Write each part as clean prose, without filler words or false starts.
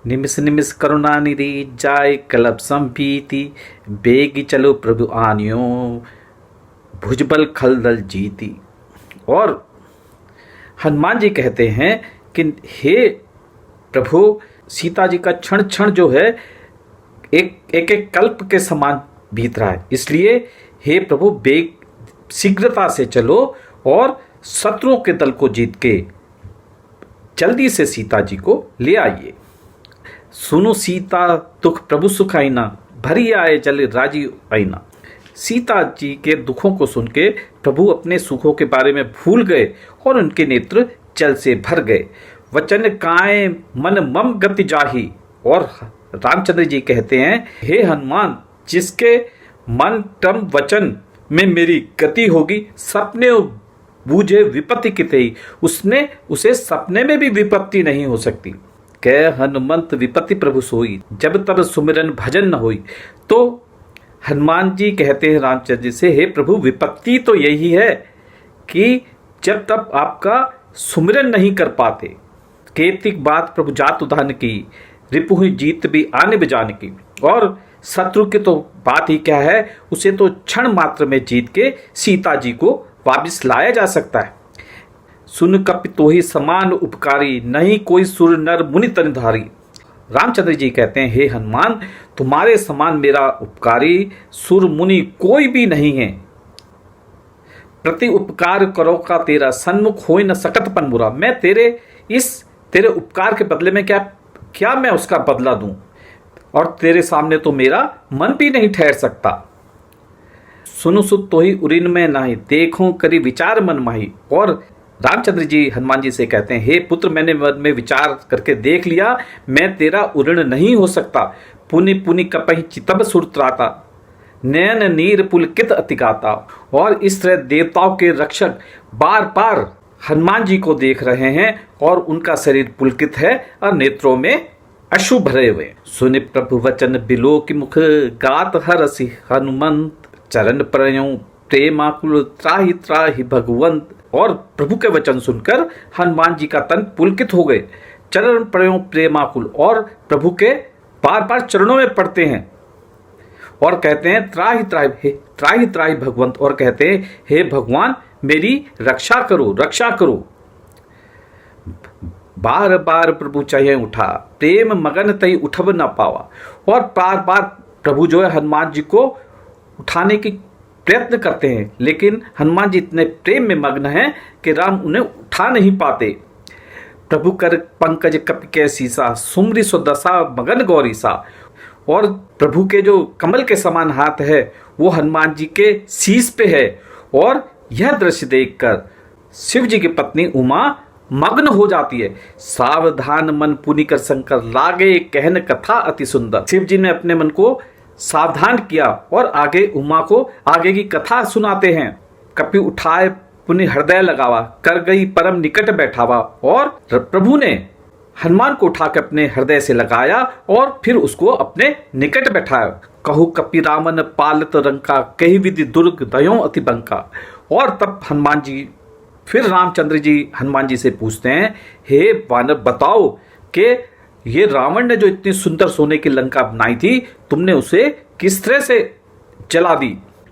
निमिष निमिष करुणा निधि जाय कलप संपीति, बेगी चलो प्रभु आनियो भुजबल खलदल जीती। और हनुमान जी कहते हैं कि हे प्रभु, सीता जी का क्षण क्षण जो है एक कल्प के समान बीत रहा है, इसलिए हे प्रभु बेग शीघ्रता से चलो और शत्रुओं के दल को जीत के जल्दी से सीता जी को ले आइए। सुनो सीता दुख प्रभु सुख आईना, भरी आए जल राजी आईना। सीता जी के दुखों को सुन के प्रभु अपने सुखों के बारे में भूल गए और उनके नेत्र जल से भर गए। वचन काय मन मम गति जाही। और रामचंद्र जी कहते हैं, हे हनुमान, जिसके मन तम वचन में मेरी गति होगी, सपने बूझे विपत्ति कितई, उसने उसे सपने में भी विपत्ति नहीं हो सकती। कह हनुमंत विपत्ति प्रभु सोई, जब तब सुमिरन भजन न होई। तो हनुमान जी कहते हैं रामचंद्र जी से, हे प्रभु, विपत्ति तो यही है कि जब तब आपका सुमिरन नहीं कर पाते। केतिक बात प्रभु जात उदाहरण की, रिपु जीत भी आने बजाने की। और शत्रु की तो बात ही क्या है, उसे तो क्षण मात्र में जीत के सीता जी को वापस लाया जा सकता है। सुन कपि तो ही समान उपकारी, नहीं कोई सुर नर मुनि तनधारी। रामचंद्र जी कहते हैं, हे हनुमान, तुम्हारे समान मेरा उपकारी सुर मुनि कोई भी नहीं है। प्रति उपकार करो का तेरा, सन्मुख होय न सकत पन बुरा। मैं तेरे उपकार के बदले में क्या मैं उसका बदला दूं, और तेरे सामने तो मेरा मन भी नहीं ठहर सकता। सुनु सुत तो ही उरिन में नाही, देखो करी विचार मन माही। और रामचंद्र जी हनुमान जी से कहते हैं, हे पुत्र, मैंने मन में विचार करके देख लिया, मैं तेरा उऋण नहीं हो सकता। पुनि पुनि कपहि चितब सुरत्राता, नयन नीर पुलकित अतिगाता। और इस तरह देवताओं के रक्षक बार बार हनुमान जी को देख रहे हैं और उनका शरीर पुलकित है और नेत्रों में अश्रु भरे हुए। सुनि प्रभु वचन बिलो की मुख, गात हरसि हनुमंत, चरण प्रयो प्रेमाकुल त्राहि त्राहि भगवंत। और प्रभु के वचन सुनकर हनुमान जी का तन पुलकित हो गए। चरण प्रयो प्रेमाकुल, और प्रभु के बार बार चरणों में पड़ते हैं और कहते हैं त्राहि त्राहि भगवंत। और कहते हैं, हे भगवान, मेरी रक्षा करो, रक्षा करो। बार बार प्रभु चाहिए उठा, प्रेम मगन तई उठब न पावा। और बार बार प्रभु जो है हनुमान जी को उठाने की प्रयत्न करते हैं, लेकिन हनुमान जी इतने प्रेम में मग्न हैं कि राम उन्हें उठा नहीं पाते। प्रभु कर पंकज कपि के सीसा, सुमरी सो दशा मगन गौरीसा। और प्रभु के जो कमल के समान हाथ है वो हनुमान जी के शीश पे है। और यह दृश्य देखकर शिव जी की पत्नी उमा मग्न हो जाती है। सावधान मन पुनि कर शंकर, लागे कहन कथा अति सुंदर। शिव जी ने अपने मन को सावधान किया और आगे उमा को आगे की कथा सुनाते हैं। कपि उठाए पुनि हृदय लगावा, कर गई परम निकट बैठावा। और प्रभु ने हनुमान को उठाकर अपने हृदय से लगाया और फिर उसको अपने निकट बैठाया। कहु कपि रामन पालत रंका, कही विधि दुर्ग दयो अति बंका। और तब हनुमान जी फिर रामचंद्र जी हनुमान जी से पूछते हैं, हे वानर, बताओ कि ये रावण ने जो इतनी सुंदर सोने की लंका बनाई थी, तुमने उसे किस तरह से जला दी।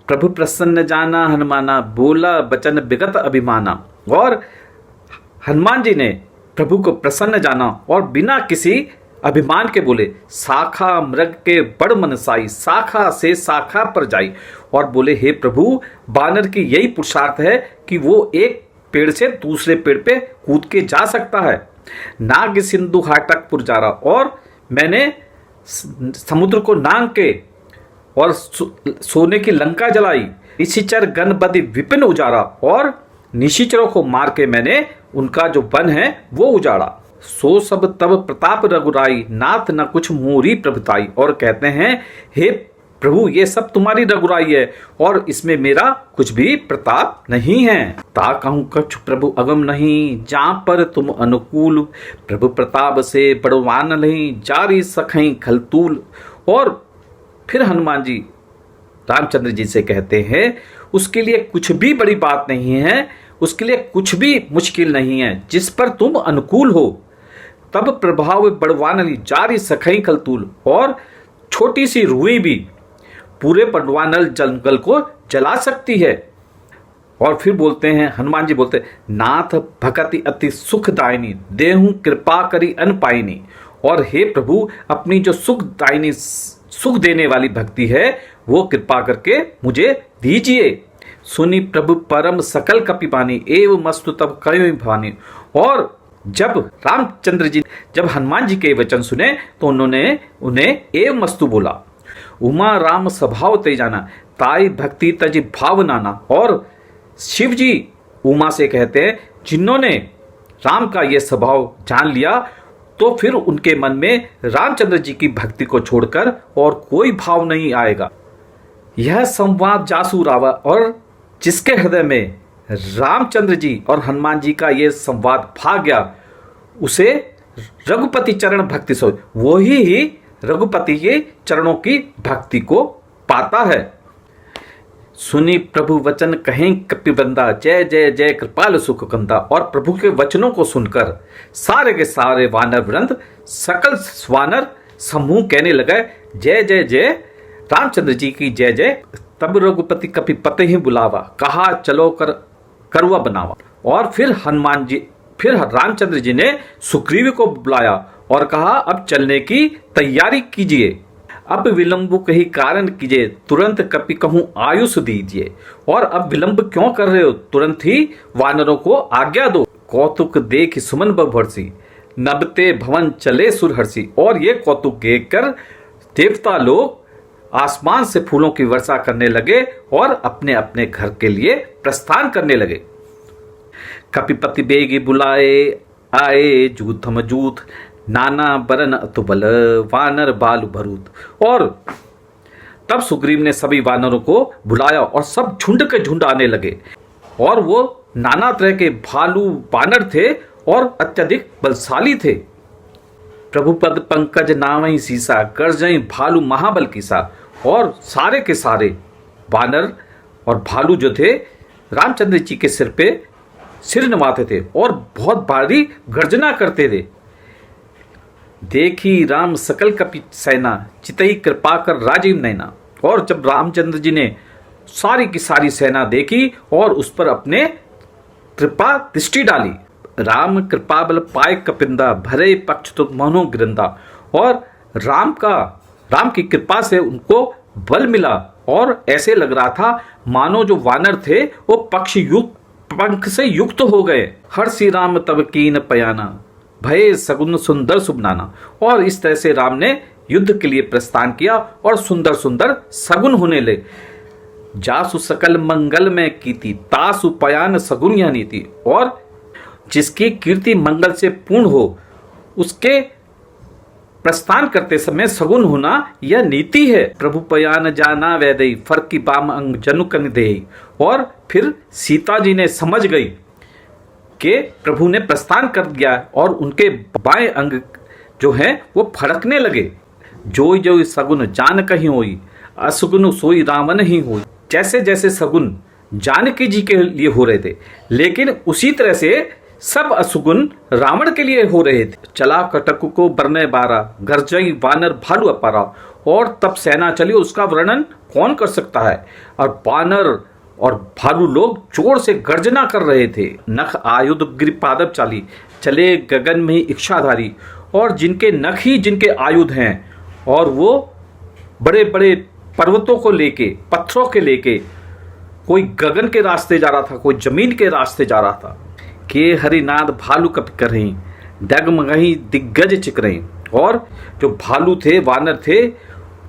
प्रभु प्रसन्न जाना हनुमाना, बोला बचन विगत अभिमाना। और हनुमान जी ने प्रभु को प्रसन्न जाना और बिना किसी अभिमान के बोले, शाखा मृग के बड़ मनसाई, शाखा से शाखा पर जाई। और बोले, हे प्रभु, बानर की यही पुरुषार्थ है कि वो एक पेड़ से दूसरे पेड़ पे कूद के जा सकता है। नाग सिंधु हाटक पुरजारा। और मैंने समुद्र को नांग के और सोने की लंका जलाई। निशिचर गण बदि विपिन उजाड़ा। और निशिचरों को मार के मैंने उनका जो वन है वो उजाड़ा। सो सब तब प्रताप रघुराई, नाथ न कुछ मोरी प्रभुताई। और कहते हैं, हे प्रभु, ये सब तुम्हारी रघुराई है और इसमें मेरा कुछ भी प्रताप नहीं है। ता कहूं कछु प्रभु अगम नहीं, जहां पर तुम अनुकूल, प्रभु प्रताप से बड़वान नहीं, जारी सखई खलतूल। और फिर हनुमान जी रामचंद्र जी से कहते हैं, उसके लिए कुछ भी बड़ी बात नहीं है, उसके लिए कुछ भी मुश्किल नहीं है जिस पर तुम अनुकूल हो। तब प्रभाव बड़वानली जारी सखई कलतूल, और छोटी सी रुई भी पूरे बड़वानल जंगल को जला सकती है। और फिर बोलते हैं, हनुमान जी बोलते हैं, नाथ भगति अति सुखदायिनी, देहु कृपा करी अन पाइनी। और हे प्रभु, अपनी जो सुखदायिनी, सुख देने वाली भक्ति है, वो कृपा करके मुझे दीजिए। सुनी प्रभु परम सकल कपिपानी, एव मस्तु तब कयो भानी। और जब रामचंद्र जी, जब हनुमान जी के वचन सुने तो उन्होंने उन्हें एव मस्तु बोला। उमा राम स्वभाव ते जाना, ताई भक्ति तज भाव नाना। और शिव जी उमा से कहते हैं, जिन्होंने राम का ये स्वभाव जान लिया तो फिर उनके मन में रामचंद्र जी की भक्ति को छोड़कर और कोई भाव नहीं आएगा। यह संवाद जासू रावा, और जिसके हृदय में रामचंद्र जी और हनुमान जी का ये संवाद भा गया, उसे रघुपति चरण भक्ति सो, वही ही रघुपति के चरणों की भक्ति को पाता है। सुनी प्रभु वचन कहें कपिबंदा, जय जय जय कृपाल सुख कंदा। और प्रभु के वचनों को सुनकर सारे के सारे वानर वृंद, सकल वानर समूह कहने लगे, जय जय जय रामचंद्र जी की जय जय। तब रघुपति कपिपते ही बुलावा, कहा चलो कर करुआ बनावा। और फिर रामचंद्र जी ने सुग्रीव को बुलाया और कहा, अब चलने की तैयारी कीजिए, अब विलंब कहीं कारण कीजिए, तुरंत कपि कहूं आयुष दीजिए। और अब विलंब क्यों कर रहे हो, तुरंत ही वानरों को आज्ञा दो। कौतुक देख सुमन बभर्षि, नबते भवन चले सुरहर्षि। और ये कौतुक देखकर देवता लोग आसमान से फूलों की वर्षा करने लगे और अपने अपने घर के लिए प्रस्थान करने लगे। कपिपति बेगी बुलाए, आए जूथम जूथ, नाना बरन अतुबल, वानर बालु भरूत। और तब सुग्रीव ने सभी वानरों को बुलाया और सब झुंड के झुंड आने लगे। और वो नाना तरह के भालू वानर थे और अत्यधिक बलशाली थे। प्रभु पद पंकज नावई सीसा, गर्जई भालू महाबल कीसा। और सारे के सारे वानर और भालू जो थे, रामचंद्र जी के सिर पे सिर नवाते थे और बहुत भारी गर्जना करते थे। देखी राम सकल कपि सेना, चितई कृपा कर राजीव नैना। और जब रामचंद्र जी ने सारी की सारी सेना देखी और उस पर अपने कृपा दृष्टि डाली, राम कृपा बल पाए कपिंदा, भरे पक्ष तो मनो गिरंदा। और राम की कृपा से उनको बल मिला और ऐसे लग रहा था मानो जो वानर थे वो पंख से युक्त हो गए। हर श्री राम तब कीन पयाना, भय सगुन सुंदर सुबनाना। और इस तरह से राम ने युद्ध के लिए प्रस्थान किया और सुंदर सुंदर सगुन होने लगे। जासु सकल मंगल में कीती, तासु पयान सगुन यह नीति। और जिसकी कीर्ति मंगल से पूर्ण हो, उसके प्रस्थान करते समय सगुन होना यह नीति है। प्रभु पयान जाना वैदई, फर की बाम अंग जनुकन देई। और फिर सीता जी ने समझ गई कि प्रभु ने प्रस्थान कर दिया और उनके बाएं अंग जो हैं वो फड़कने लगे। जोई जोई सगुन जान कहीं होई, असगुन सोई रावण ही होई। जैसे जैसे सगुन जानकी जी के लिए हो रहे थे, लेकिन उसी तरह से सब असुगुन रावण के लिए हो रहे थे। चला कटकु को बरने बारा, गर्जई वानर भालू अपारा। और तब सेना चली, उसका वर्णन कौन कर सकता है। और वानर और भालू लोग जोर से गर्जना कर रहे थे। नख आयुध गिरिपादप चाली, चले गगन में ही इच्छाधारी। और जिनके नख ही जिनके आयुध हैं, और वो बड़े बड़े पर्वतों को लेके, पत्थरों के लेके, कोई गगन के रास्ते जा रहा था, कोई जमीन के रास्ते जा रहा था। के हरिनाद भालू कप कर रही, डगमगही दिग्गज चिक रही। और जो भालू थे, वानर थे,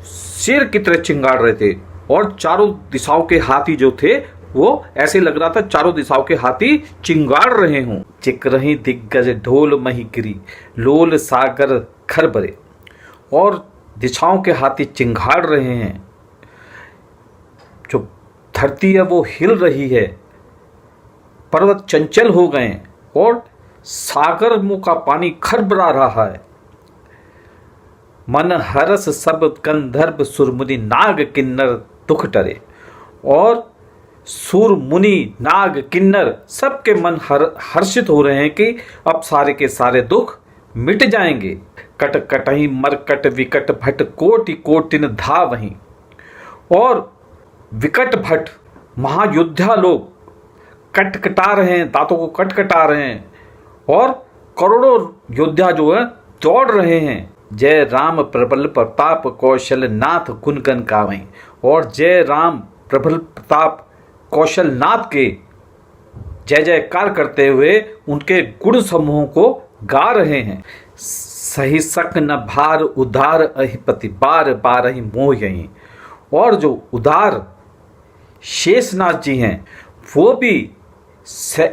शेर की तरह चिंगाड़ रहे थे। और चारों दिशाओं के हाथी जो थे, वो ऐसे लग रहा था चारों दिशाओं के हाथी चिंगाड़ रहे हों। चिक रही दिग्गज ढोल मही गिरी, लोल सागर खर बरे। और दिशाओं के हाथी चिंगाड़ रहे हैं, जो धरती है वो हिल रही है, पर्वत चंचल हो गए और सागर मुंह का पानी खरबरा रहा है। मन हरस सब गंधर्व सुरमुनि, नाग किन्नर दुख टरे। और सुर मुनि नाग किन्नर सबके मन हर्षित हो रहे हैं कि अब सारे के सारे दुख मिट जाएंगे। कट कटही मरकट विकट भट कोटि कोटिन धा वहीं। और विकट भट महायोद्धा लोग कटकटा रहे हैं, दांतों को कटकटा रहे हैं, और करोड़ों योद्धा जो है दौड़ रहे हैं। जय राम प्रबल प्रताप कौशल नाथ गुण गन गावें। और जय राम प्रबल प्रताप कौशल नाथ के जय जयकार करते हुए उनके गुण समूहों को गा रहे हैं। सही सक न भार उदार अहिपति बार बार ही मोह यहीं। और जो उदार शेषनाथ जी हैं वो भी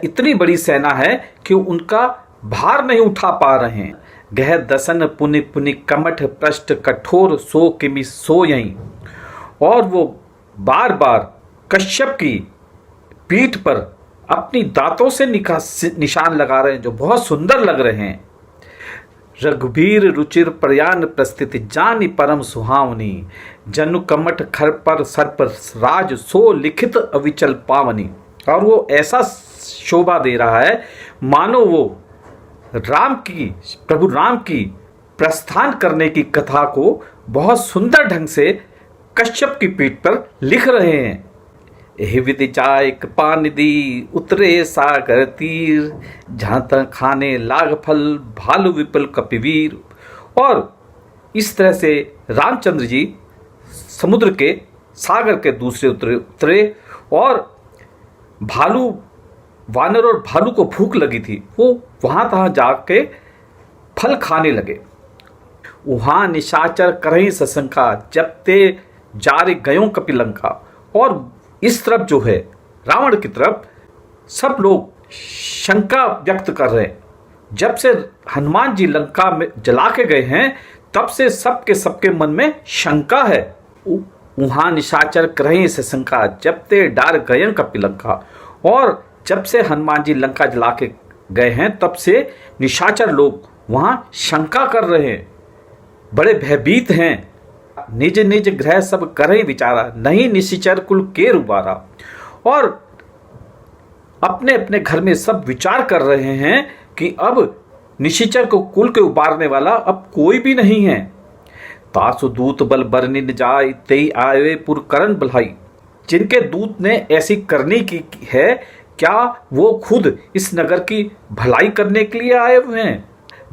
इतनी बड़ी सेना है कि उनका भार नहीं उठा पा रहे हैं। गह दसन पुनि पुनि कमठ पृष्ठ कठोर सो किमि सो यहीं। और वो बार बार कश्यप की पीठ पर अपनी दांतों से निशान लगा रहे हैं जो बहुत सुंदर लग रहे हैं। रघुबीर रुचिर प्रयाण प्रस्थिति जानी परम सुहावनी। जनु कमठ खर पर सर पर राज सो लिखित अविचल पावनी। और वो ऐसा शोभा दे रहा है मानो वो प्रभु राम की प्रस्थान करने की कथा को बहुत सुंदर ढंग से कश्यप की पीठ पर लिख रहे हैं। एहि विधि जाय कृपानिधि उतरे सागर तीर जहाँ तक खाने लाग फल भालू विपल कपिवीर। और इस तरह से रामचंद्र जी समुद्र के सागर के दूसरे उतरे और भालू वानर और भालू को भूख लगी थी, वो वहाँ तहाँ जाके फल खाने लगे। वहाँ निशाचर करही सशंका जब ते जारे गयों कपिलंका। और इस तरफ जो है रावण की तरफ सब लोग शंका व्यक्त कर रहे हैं। जब से हनुमान जी लंका में जला के गए हैं तब से सबके मन में शंका है। वहाँ निशाचर करही सशंका जब ते डार गयन कपिलंका। और जब से हनुमान जी लंका जला के गए हैं तब से निशाचर लोग वहाँ शंका कर रहे हैं, बड़े भयभीत हैं। निज निज ग्रह सब करही विचारा नहीं निशिचर कुल के उबारा। और अपने अपने घर में सब विचार कर रहे हैं कि अब निशिचर को कुल के उबारने वाला अब कोई भी नहीं है। तासु दूत बल बरनिन जाय तेई आए पुर करण बलाई। जिनके दूत ने ऐसी करनी की है क्या वो खुद इस नगर की भलाई करने के लिए आए हुए हैं।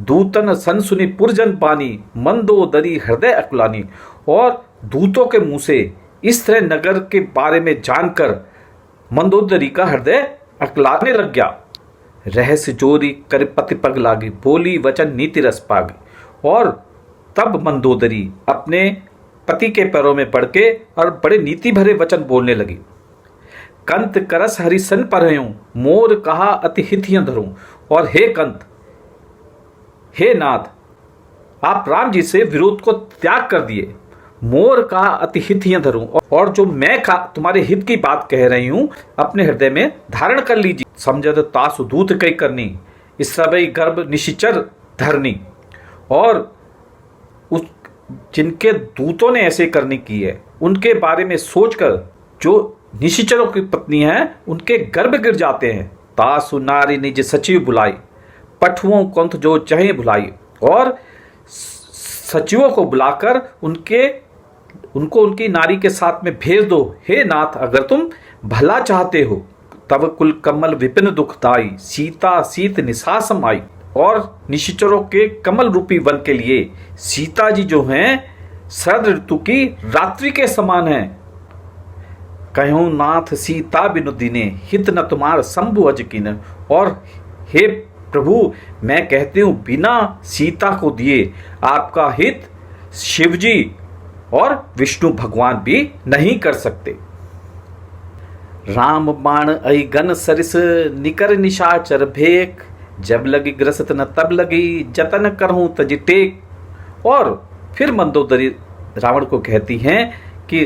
दूतन सन सुनी पुरजन पानी मंदोदरी हृदय अकुलानी। और दूतों के मुंह से इस तरह नगर के बारे में जानकर मंदोदरी का हृदय अकलाने लग गया। रहस्य जोरी कर पति पग लागी बोली वचन नीति रस पागी। और तब मंदोदरी अपने पति के पैरों में पड़ के और बड़े नीति भरे वचन बोलने लगी। कंत करस हरिसन परहूं मोर कहा अति हितियं धरूं। और हे कंत, हे नाथ, आप राम जी से विरोध को त्याग कर दिए। मोर कहा अति हितियं धरूं। और जो मैं तुम्हारे हित की बात कह रही हूं अपने हृदय में धारण कर लीजिए। समझत तासु दूत कई करनी इस सबई गर्भ निशिचर धरनी। और उस जिनके दूतों ने ऐसे करनी की है उनके बारे में सोचकर जो निशिचरों की पत्नी है उनके गर्भ गिर जाते हैं। तासु नारी निज सचिव बुलाई पठुओं कंथ जो चहे भुलाई। और सचिवों को बुलाकर उनको उनकी नारी के साथ में भेज दो। हे नाथ, अगर तुम भला चाहते हो तब कुल कमल विपिन दुखदाई सीता सीत निशासम आई। और निशिचरों के कमल रूपी वन के लिए सीता जी जो हैं शरद ऋतु की रात्रि के समान हैं। कहूँ नाथ सीता बिनु दिने हित न तुम्हार शंभु अजकिन। और हे प्रभु, मैं कहती हूँ बिना सीता को दिए आपका हित शिवजी और विष्णु भगवान भी नहीं कर सकते। राम बाण अई गन सरिस निकर निशाचर भेक जब लगी ग्रसत न तब लगी जतन करहूं तज टेक। और फिर मंदोदरी रावण को कहती हैं कि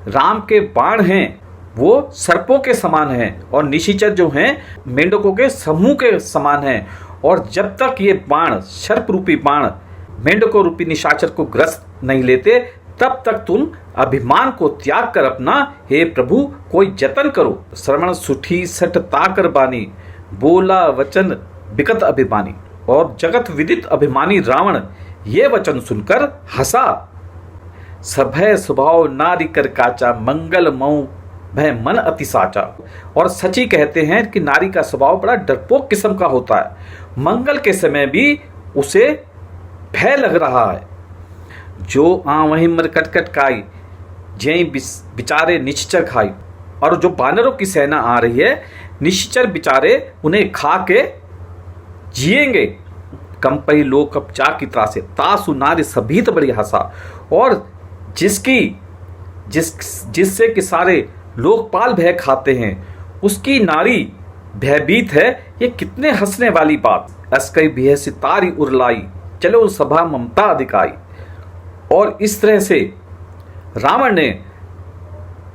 राम के बाण हैं वो सर्पों के समान हैं और निशिचर जो हैं मेंढकों के समूह के समान हैं। और जब तक ये बाण सर्प रूपी बाण मेंढकों रूपी निशाचर को ग्रस्त नहीं लेते तब तक तुम अभिमान को त्याग कर अपना हे प्रभु कोई जतन करो। श्रवण सुठी सठ ताकर बानी बोला वचन बिकत अभिमानी। और जगत विदित अभिमानी रावण ये वचन सुनकर हंसा। सभय स्वभाव नारी कर काचा, मंगल मऊ भय मन अति साचा। और सची कहते हैं कि नारी का स्वभाव बड़ा डरपोक किस्म का होता है, मंगल के समय भी उसे भय लग रहा है। जो वहीं मर कटकट खाई, जय बिचारे निश्चर खाई। और जो बानरों की सेना आ रही है, निश्चर बिचारे उन्हें खा के जिएंगे। कंपई लोक अब चा की त्रासे, तासु नारी सभीत बड़ी हंसा। और जिससे कि सारे लोकपाल भय खाते हैं, उसकी नारी भयभीत है। ये कितने हंसने वाली बात। अस्कई भय सितारी उरलाई, चलो सभा ममता अधिकाई। और इस तरह से रावण ने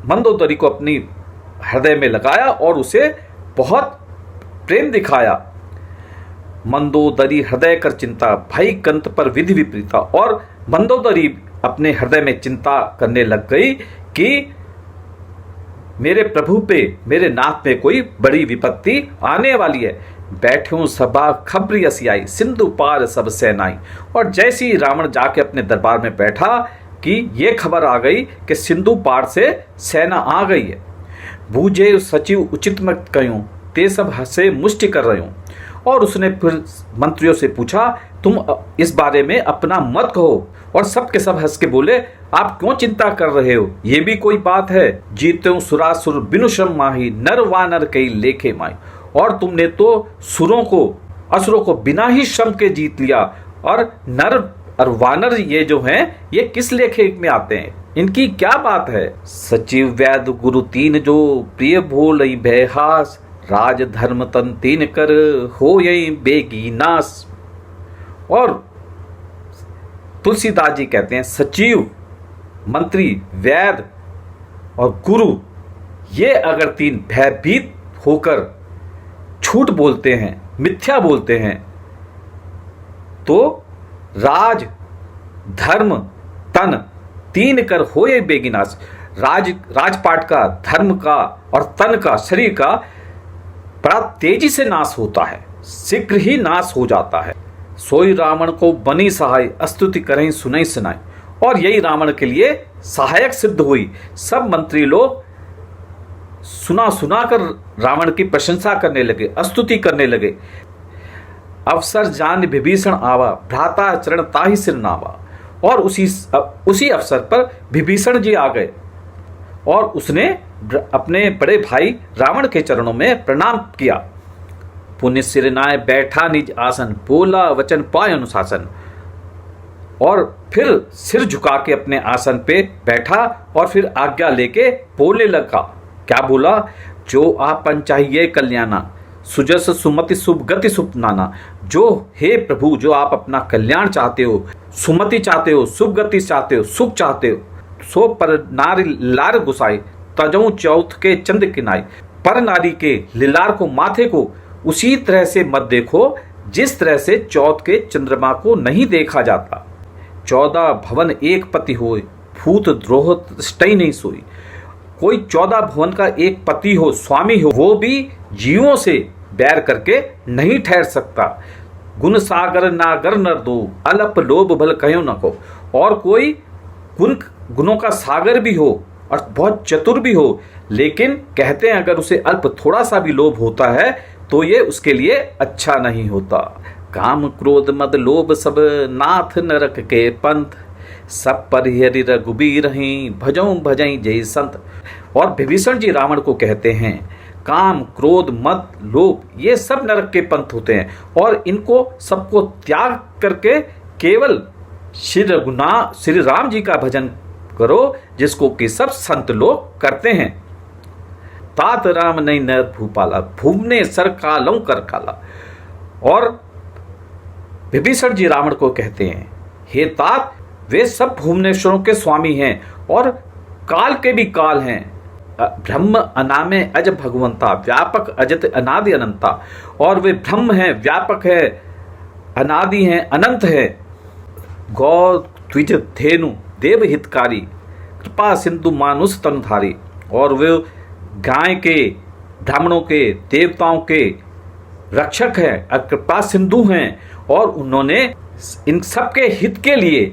मंदोदरी को अपनी हृदय में लगाया और उसे बहुत प्रेम दिखाया। मंदोदरी हृदय कर चिंता, भई कंत पर विधि विपरीता। और मंदोदरी अपने हृदय में चिंता करने लग गई कि मेरे प्रभु पे, मेरे नाथ पे कोई बड़ी विपत्ति आने वाली है। बैठूं सभा खबरी असियाई, सिंधु पार सब सेनाई। और जैसे ही रावण जाके अपने दरबार में बैठा कि ये खबर आ गई कि सिंधु पार से सेना आ गई है। बूझे सचिव उचित मत कयूं, ते सब हंसे मुष्टि कर रहे हूं। और उसने फिर मंत्रियों से पूछा, तुम इस बारे में अपना मत कहो। और सब के सब हंस के बोले, आप क्यों चिंता कर रहे हो, ये भी कोई बात है। जीते सुरासुर बिनु श्रम माही, नर वानर कई लेखे माई। और तुमने तो सुरों को, असुरों को बिना ही श्रम के जीत लिया। और नर और वानर ये जो हैं, ये किस लेखे में आते हैं, इनकी क्या बात है। सचिव वैद्य गुरु तीन जो, प्रिय भोल भयहास। राज धर्म तन तीन कर, हो यही बेगी नाश। और तुलसीदास जी कहते हैं, सचिव, मंत्री, वैद्य और गुरु, ये अगर तीन भयभीत होकर झूठ बोलते हैं, मिथ्या बोलते हैं, तो राज धर्म तन तीन कर होए बेगिनाश। राजपाट का, धर्म का और तन का, शरीर का बड़ा तेजी से नाश होता है, शीघ्र ही नाश हो जाता है। सोई रावण को बनी सहाय, स्तुति करें सुनई सुनाई। और यही रावण के लिए सहायक सिद्ध हुई। सब मंत्री लोग सुना सुना कर रावण की प्रशंसा करने लगे, स्तुति करने लगे। अवसर जान विभीषण आवा, भ्राता चरण ताहि सिर नावा। और उसी अवसर पर विभीषण जी आ गए और उसने अपने बड़े भाई रावण के चरणों में प्रणाम किया। पुण्य सिर नाय बैठा निज आसन, बोला वचन पाय अनुशासन। और फिर सिर झुका के अपने आसन पे बैठा और फिर आज्ञा लेके बोलने लगा। क्या बोला, जो आपन चाहिए कल्याणा, सुजस सुमति शुभ गति शुभ नाना। जो हे प्रभु, जो आप अपना कल्याण चाहते हो, सुमति चाहते हो, शुभ गति चाहते हो, सुख चाहते हो, सो पर नारी लार गुसाई, तजऊ चौथ के चंद किनाई। पर नारी के लिलार को, माथे को उसी तरह से मत देखो जिस तरह से चौथ के चंद्रमा को नहीं देखा जाता। 14 भवन एक पति होए, भूत द्रोह तृष्टि नहीं सोई। कोई 14 भवन का एक पति हो, स्वामी हो, वो भी जीवों से बैर करके नहीं ठहर सकता। गुण सागर नागर नर दो, अलप लोभ भल कहो न को। और कोई गुणों का सागर भी हो और बहुत चतुर भी हो, लेकिन कहते हैं अगर उसे अल्प थोड़ा सा भी लोभ होता है तो ये उसके लिए अच्छा नहीं होता। काम क्रोध मद लोभ सब, नाथ नरक के पंथ। सब पर हरि रघुबीर हैं, भजों भजई जय संत। और विभीषण जी रावण को कहते हैं, काम क्रोध मद लोभ ये सब नरक के पंथ होते हैं, और इनको सबको त्याग करके केवल श्री राम जी का भजन करो, जिसको कि सब संत लोग करते हैं। तात राम नहीं नर भूपाला, भूमने सर कालों कर काला। और विभीषण जी रावण को कहते हैं, हे तात, वे सब भुवनेश्वरों के स्वामी हैं और काल के भी काल हैं। ब्रह्म अनामे अज भगवंता, व्यापक अजत अनादि अनंता। और वे ब्रह्म हैं, व्यापक है, अनादि हैं, अनंत है। गौ द्विज धेनु देव हितकारी, कृपा सिंधु मानुष तनुधारी। और वे गाय के, ब्राह्मणों के, देवताओं के रक्षक हैं, कृपा सिंधु हैं। और उन्होंने इन सबके हित के लिए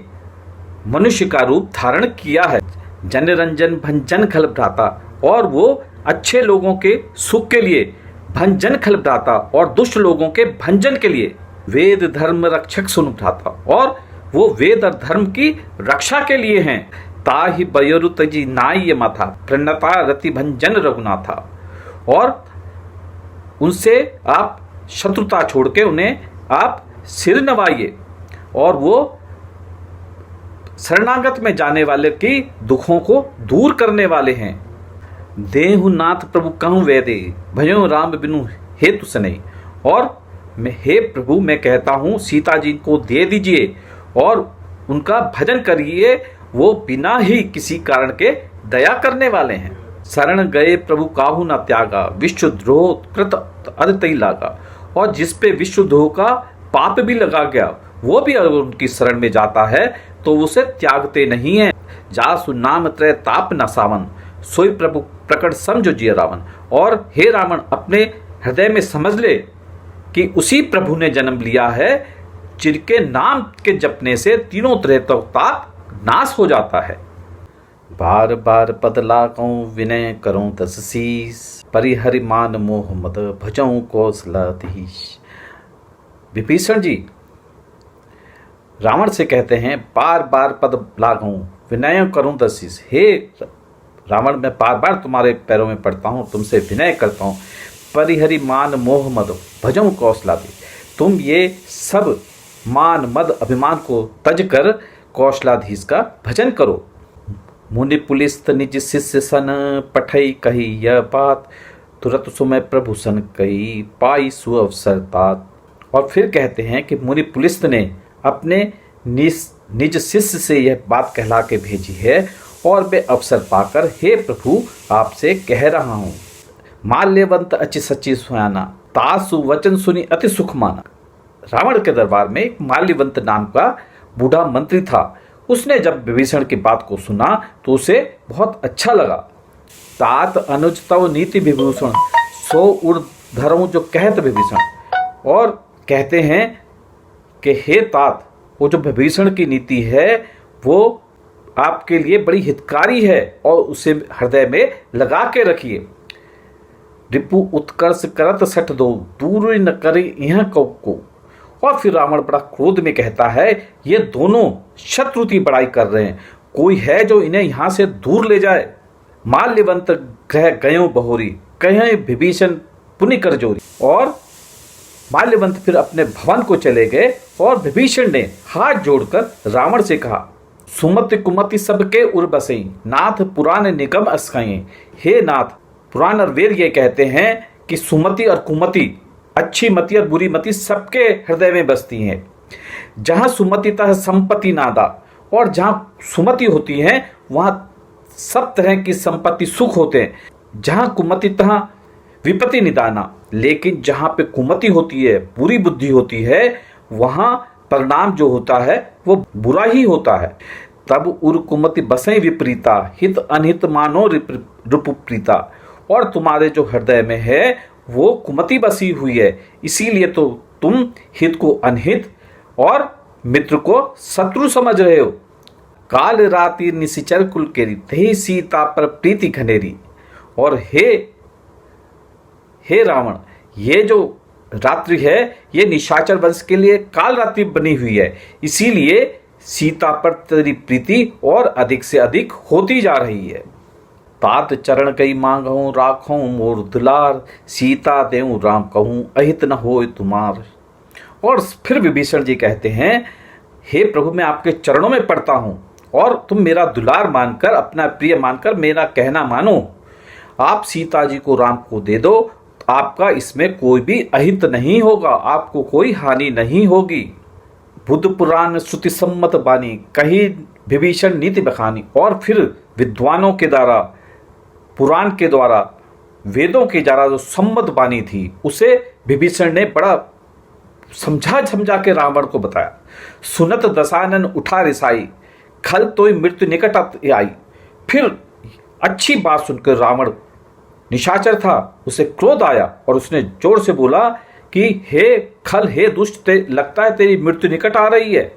मनुष्य का रूप धारण किया है। जनरंजन भंजन खल भ्राता, और वो अच्छे लोगों के सुख के लिए भंजन खल भ्राता और दुष्ट लोगों के भंजन के लिए वेद धर्म रक्षक सुन भ्राता, और वो वेद और धर्म की रक्षा के लिए हैं। ताहि बयोरुतजी नाय माथा प्रणता रति भंजन रघुनाथा, और उनसे आप शत्रुता छोड़ के उन्हें आप सिर नवाइए, और वो शरणागत में जाने वाले की दुखों को दूर करने वाले हैं। देहु नाथ प्रभु कहूँ वेदे भयो राम बिनु हेतु सनई, और मैं हे प्रभु मैं कहता हूँ सीता जी को दे दीजिए और उनका भजन करिए, वो बिना ही किसी कारण के दया करने वाले हैं। शरण गए प्रभु काहू न त्यागा विश्वद्रोह कृत अदतई लागा, और जिस पे विश्वद्रोह का पाप भी लगा गया वो भी अगर उनकी शरण में जाता है तो उसे त्यागते नहीं है। जासु नाम त्रय ताप न सावन सोई प्रभु प्रकट समझो जिय रावण, और हे रावण अपने हृदय में समझ ले कि उसी प्रभु ने जन्म लिया है जिनके नाम के जपने से तीनों तरह का ताप नाश हो जाता है। बार बार पद लागूं विनय करूं दस शीस, परिहरि मान मोह मद भजऊं कौशलाधीश। विभीषण जी रावण से कहते हैं बार बार पद लागूं विनय करूं दस शीस, हे रावण मैं बार बार तुम्हारे पैरों में पड़ता हूँ, तुमसे विनय करता हूँ। परिहरि मान मोह मद भजऊं कौशलाधीश, तुम ये सब मान मद अभिमान को तज कर कौशलाधीश का भजन करो। मुनि पुलिस निज शिष्य सन पठई कही यह बात, तुरंत सुमय प्रभु सन कही पाई सुअवसर तात। और फिर कहते हैं कि मुनि पुलिस ने अपने निज शिष्य से यह बात कहला के भेजी है, और वे अवसर पाकर हे प्रभु आपसे कह रहा हूँ। माल्यवंत अचि सच्ची सुहाना तासु वचन सुनी अति सुख माना। रावण के दरबार में एक माल्यवंत नाम का बूढ़ा मंत्री था। उसने जब विभीषण की बात को सुना तो उसे बहुत अच्छा लगा। तात अनुज तव नीति विभूषण सो उड़ धरऊं जो कहत विभीषण, और कहते हैं कि हे तात वो जो विभीषण की नीति है वो आपके लिए बड़ी हितकारी है और उसे हृदय में लगा के रखिए। रिपु उत्कर्ष करत सठ दो दूर न करे यह को। और फिर रावण बड़ा क्रोध में कहता है ये दोनों शत्रु की बड़ाई कर रहे हैं, कोई है जो इन्हें यहां से दूर ले जाए। माल्यवंत ग्रह गयो बहोरी कहे विभीषण पुनि कर जोरी। और माल्यवंत फिर अपने भवन को चले गए और विभीषण ने हाथ जोड़कर रावण से कहा सुमति कुमति सबके उर बसई नाथ पुराण निगम अस्काई। हे नाथ पुराण और वेद ये कहते हैं कि सुमति और कुमति अच्छी मति और बुरी मति सबके हृदय में बसती हैं। जहाँ सुमति तह संपत्ति नादा, और जहाँ सुमति होती है वहाँ सब तरह की संपत्ति सुख होते हैं। जहाँ कुमति तह विपत्ति निदाना, लेकिन जहाँ पे कुमति होती है बुरी बुद्धि होती है वहाँ परिणाम जो होता है वो बुरा ही होता है। तब उर कुमति बसई विपरीता हित अनहित मानो रिपुप्रीता। और तुम्हारे जो हृदय में है वो कुमति बसी हुई है, इसीलिए तो तुम हित को अनहित और मित्र को शत्रु समझ रहे हो। काल राति निशिचर कुल केरी थे सीता पर प्रीति घनेरी। और हे रावण ये जो रात्रि है ये निशाचर वंश के लिए काल रात्रि बनी हुई है, इसीलिए सीता पर तेरी प्रीति और अधिक से अधिक होती जा रही है। तात चरण कई मांगहूँ राखूं मोर दुलार सीता देऊं राम कहूँ अहित न होए तुम्हार। और फिर विभीषण जी कहते हैं हे प्रभु मैं आपके चरणों में पड़ता हूँ और तुम मेरा दुलार मानकर अपना प्रिय मानकर मेरा कहना मानो। आप सीता जी को राम को दे दो, आपका इसमें कोई भी अहित नहीं होगा, आपको कोई हानि नहीं होगी। बुद्ध पुराण श्रुति सम्मत बानी कही विभीषण नीति बखानी। और फिर विद्वानों के द्वारा पुराण के द्वारा वेदों के द्वारा जो सम्मत बानी थी उसे विभीषण ने बड़ा समझा के रावण को बताया। सुनत दशानन उठा रिसाई खल तोय मृत्यु निकट आई। फिर अच्छी बात सुनकर रावण निशाचर था, उसे क्रोध आया और उसने जोर से बोला कि कि हे खल हे दुष्ट, लगता है तेरी मृत्यु निकट आ रही है।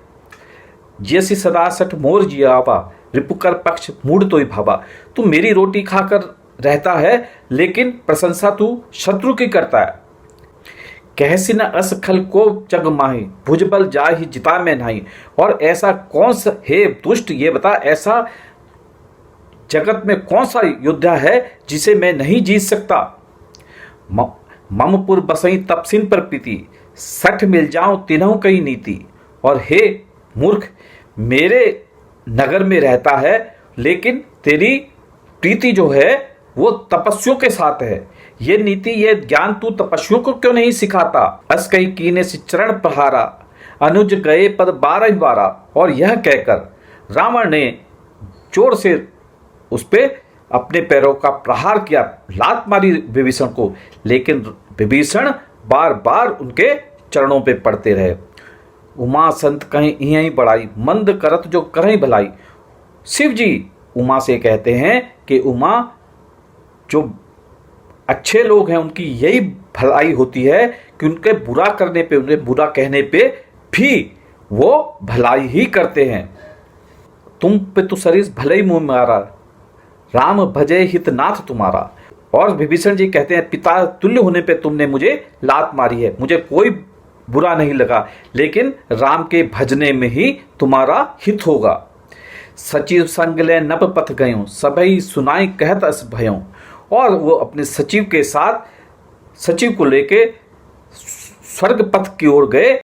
जैसी सदा सठ मोर जियावा, रिपुकर पक्ष मूड तो ही भावा। तू मेरी रोटी खाकर रहता है, लेकिन प्रशंसा तू शत्रु की करता है। कहसी न अस खल को जग माही, भुजबल जाहि जिता में नहीं। और ऐसा कौन सा, हे दुष्ट ये बता, ऐसा जगत में कौन सा योद्धा है जिसे मैं नहीं जीत सकता। ममपुर बसई तपसिन पर प्रीति, सठ मिल जाऊं तिन्हु कई नीति। और हे मूर्ख, मेरे नगर में रहता है, लेकिन तेरी प्रीति जो है वो तपस्वियों के साथ है। ये नीति ये ज्ञान तू तपस्वियों को क्यों नहीं सिखाता। अस कई कीने से चरण प्रहारा, अनुज गए पद 12 बारा। और यह कहकर रावण ने जोर से उस पे अपने पैरों का प्रहार किया, लात मारी विभीषण को, लेकिन विभीषण बार बार उनके चरणों पे पड़ते रहे। उमा संत कहीं यहीं बढ़ाई, मंद करत जो कहीं भलाई। शिव जी उमा से कहते हैं कि उमा, जो अच्छे लोग हैं उनकी यही भलाई होती है कि उनके बुरा करने पे, उन्हें बुरा कहने पे भी वो भलाई ही करते हैं। तुम पे तो सरिस भले ही मुंह मारा, राम भजे हितनाथ तुम्हारा। और विभीषण जी कहते हैं, पिता तुल्य होने पे तुमने मुझे लात मारी है, मुझे कोई बुरा नहीं लगा, लेकिन राम के भजने में ही तुम्हारा हित होगा। सचिव संग ले नभ पथ गयों, सबई सुनाई कहत अस भयों। और वो अपने सचिव के साथ, सचिव को लेके स्वर्ग पथ की ओर गए